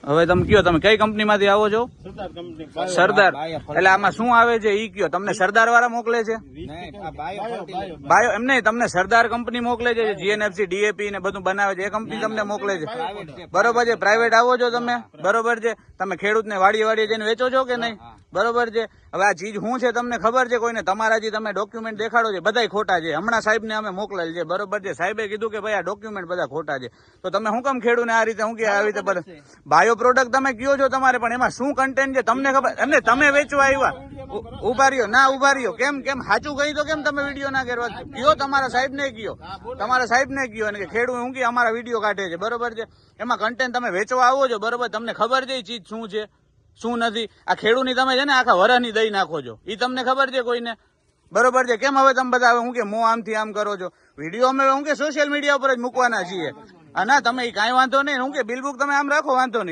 હવે તમે કયો, તમે કઈ કંપનીમાંથી આવો છો? સરદાર કંપની. સરદાર. એટલે આમાં શું આવે છે ઈ કયો? તમને સરદાર વાળા મોકલે છે? બાયો એમ નહીં, તમને સરદાર કંપની મોકલે છે, જીએનએફસી ડીએપી ને બધું બનાવે છે, એ કંપની તમને મોકલે છે, બરોબર છે? પ્રાઇવેટ આવો છો તમે, બરોબર છે? તમે ખેડૂતને વાડીએ જઈને વેચો છો કે નહીં? બરોબર છે. હવે આ ચીજ શું છે તમને ખબર છે કોઈને? તમારા જે તમે ડોક્યુમેન્ટ દેખાડો છે બધાય ખોટા છે. હમણાં સાહેબને અમે મોકલેલ છે, બરોબર છે? સાહેબે કીધું કે ભાઈ આ ડોક્યુમેન્ટ બધા ખોટા છે. તો તમે શું કામ ખેડૂતને આ રીતે, શું કે આવી રીતે બાયો પ્રોડક્ટ તમે કયો છો તમારે, પણ એમાં શું કન્ટેન્ટ છે તમને ખબર? એમને તમે વેચવા આવ્યા, ઉભા રહ્યો ના, ઉભા રહ્યો. કેમ સાચું કહી તો કેમ તમે વિડીયો ના કરવા કયો? તમારા સાહેબ ને કયો, તમારા સાહેબ ને કયો અને ખેડૂત શું કે અમારા વિડીયો કાઢે છે, બરોબર છે? એમાં કન્ટેન્ટ તમે વેચવા આવો છો, બરોબર? તમને ખબર છે એ ચીજ શું છે શું નથી? આ ખેડૂતની તમે છે ને આખા વરહની દઈ નાખો છો, એ તમને ખબર છે કોઈને? બરોબર છે? કેમ હવે તમે બધા હું કે મો આમથી આમ કરો છો? વિડીયો અમે હું કે સોશિયલ મીડિયા ઉપર જ મૂકવાના છીએ. ના તમે કાંઈ વાંધો નહીં, હું કે બિલ બુક તમે આમ રાખો, વાંધો નહીં.